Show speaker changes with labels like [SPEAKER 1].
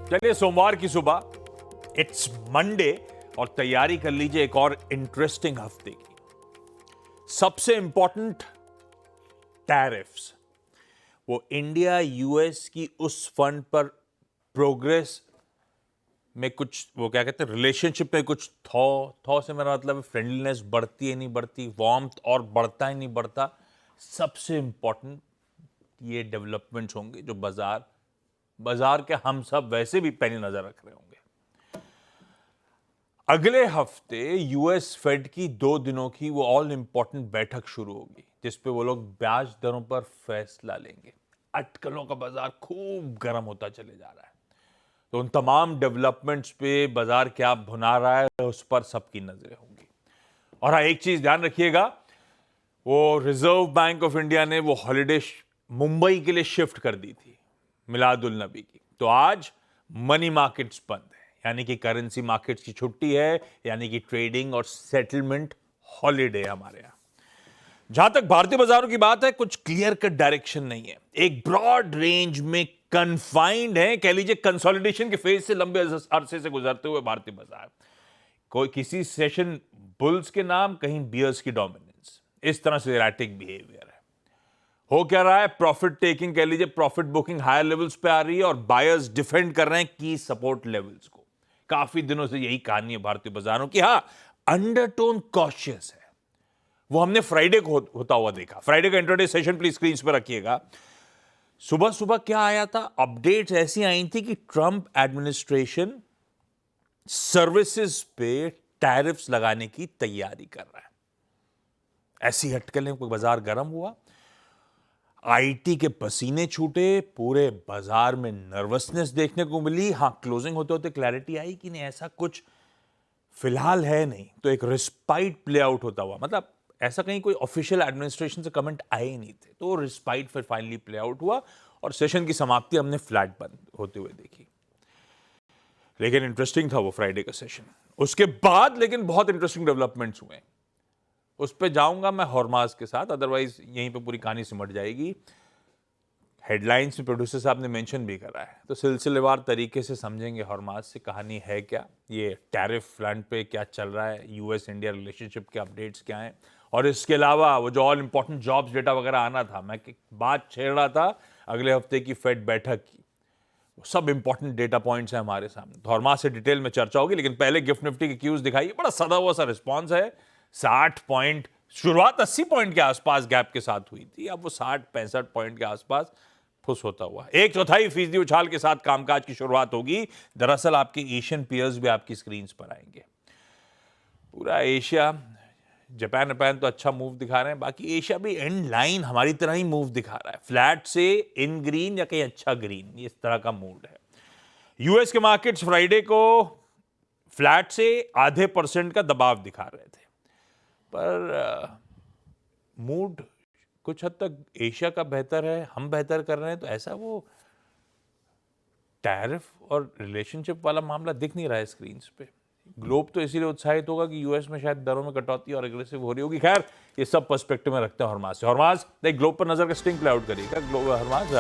[SPEAKER 1] चलिए सोमवार की सुबह इट्स मंडे और तैयारी कर लीजिए एक और इंटरेस्टिंग हफ्ते की। सबसे इंपॉर्टेंट टैरिफ्स, वो इंडिया यूएस की उस फंड पर प्रोग्रेस में कुछ, वो क्या कहते हैं, रिलेशनशिप में कुछ थॉ से मेरा मतलब फ्रेंडलीनेस बढ़ती है नहीं बढ़ती, वार्मथ और बढ़ता ही नहीं बढ़ता। सबसे इंपॉर्टेंट ये डेवलपमेंट्स होंगे जो बाजार के हम सब वैसे भी पैनी नजर रख रहे होंगे। अगले हफ्ते यूएस फेड की 2 दिनों की वो ऑल इंपॉर्टेंट बैठक शुरू होगी जिसपे वो लोग ब्याज दरों पर फैसला लेंगे। अटकलों का बाजार खूब गर्म होता चले जा रहा है, तो उन तमाम डेवलपमेंट्स पे बाजार क्या भुना रहा है उस पर सबकी नजरें होंगी। और हाँ, एक चीज ध्यान रखिएगा, वो रिजर्व बैंक ऑफ इंडिया ने वो हॉलिडे मुंबई के लिए शिफ्ट कर दी थी, मिलादुल नबी की। तो आज मनी मार्केट्स बंद है, यानी कि करेंसी मार्केट्स की छुट्टी है, यानी कि ट्रेडिंग और सेटलमेंट हॉलिडे हमारे यहां। जहां तक भारतीय बाजारों की बात है, कुछ क्लियर कट डायरेक्शन नहीं है, एक ब्रॉड रेंज में कन्फाइंड है, कह लीजिए कंसोलिडेशन के फेज से लंबे अरसे से गुजरते हुए भारतीय बाजार। कोई किसी सेशन बुल्स के नाम, कहीं बियर्स की डोमिनेंस, इस तरह से एराटिक बिहेवियर है। हो क्या रहा है, प्रॉफिट टेकिंग कह लीजिए, प्रॉफिट बुकिंग हायर लेवल्स पे आ रही है और बायर्स डिफेंड कर रहे हैं की सपोर्ट लेवल्स को। काफी दिनों से यही कहानी है भारतीय बाजारों की। हां, अंडरटोन कॉशियस है, वो हमने फ्राइडे को होता हुआ देखा। फ्राइडे का इंट्राडे सेशन प्लीज स्क्रीन पर रखिएगा। सुबह सुबह क्या आया था, अपडेट्स ऐसी आई थी कि ट्रंप एडमिनिस्ट्रेशन सर्विसेज पे टैरिफ्स लगाने की तैयारी कर रहा है। ऐसी अटकलें, कोई बाजार गर्म हुआ, आईटी के पसीने छूटे, पूरे बाजार में नर्वसनेस देखने को मिली। हां, क्लोजिंग होते होते क्लैरिटी आई कि नहीं, ऐसा कुछ फिलहाल है नहीं, तो एक रिस्पाइट प्ले आउट होता हुआ, मतलब ऐसा कहीं कोई ऑफिशियल एडमिनिस्ट्रेशन से कमेंट आए ही नहीं थे, तो रिस्पाइट फिर फाइनली प्ले आउट हुआ और सेशन की समाप्ति हमने फ्लैट बंद होते हुए देखी। लेकिन इंटरेस्टिंग था वो फ्राइडे का सेशन। उसके बाद लेकिन बहुत इंटरेस्टिंग डेवलपमेंट्स हुए, उस पर जाऊंगा मैं हॉर्माज के साथ, अदरवाइज यहीं पे पूरी कहानी सिमट जाएगी। हेडलाइंस में प्रोड्यूसर साहब ने मेंशन भी करा है, तो सिलसिलेवार तरीके से समझेंगे हॉर्माज से कहानी है क्या, ये टैरिफ फ्रंट पे क्या चल रहा है, यूएस इंडिया रिलेशनशिप के अपडेट्स क्या हैं, और इसके अलावा वो जो ऑल इंपॉर्टेंट जॉब्स डेटा वगैरह आना था, मैं बात छेड़ रहा था अगले हफ्ते की फेड बैठक की, सब इंपॉर्टेंट डेटा पॉइंट्स हैं हमारे सामने। हॉर्माज से डिटेल में चर्चा होगी, लेकिन पहले गिफ्ट निफ्टी के क्यूज दिखाइए। बड़ा सदा हुआ सा रिस्पॉन्स है, 60 पॉइंट, शुरुआत 80 पॉइंट के आसपास गैप के साथ हुई थी, अब वो 60-65 पॉइंट के आसपास फुस होता हुआ 1/4% उछाल के साथ कामकाज की शुरुआत होगी। दरअसल आपके एशियन पीयर्स भी आपकी स्क्रीन पर आएंगे। पूरा एशिया, जापान तो अच्छा मूव दिखा रहे हैं, बाकी एशिया भी एंड लाइन हमारी तरह ही मूव दिखा रहा है, फ्लैट से इन ग्रीन या कहीं अच्छा ग्रीन, इस तरह का मूड है। यूएस के मार्केट्स फ्राइडे को फ्लैट से ½ % का दबाव दिखा रहे थे, पर मूड कुछ हद तक एशिया का बेहतर है, हम बेहतर कर रहे हैं, तो ऐसा वो टैरिफ और रिलेशनशिप वाला मामला दिख नहीं रहा है स्क्रीन पे। ग्लोब तो इसीलिए उत्साहित होगा कि यूएस में शायद दरों में कटौती और एग्रेसिव हो रही होगी। खैर, ये सब पर्सपेक्टिव में रखते हैं हॉर्माज से। हॉर्माज, ग्लोब पर नजर का स्टिंग प्ले आउट करिएगा। ग्लोब हॉर्माज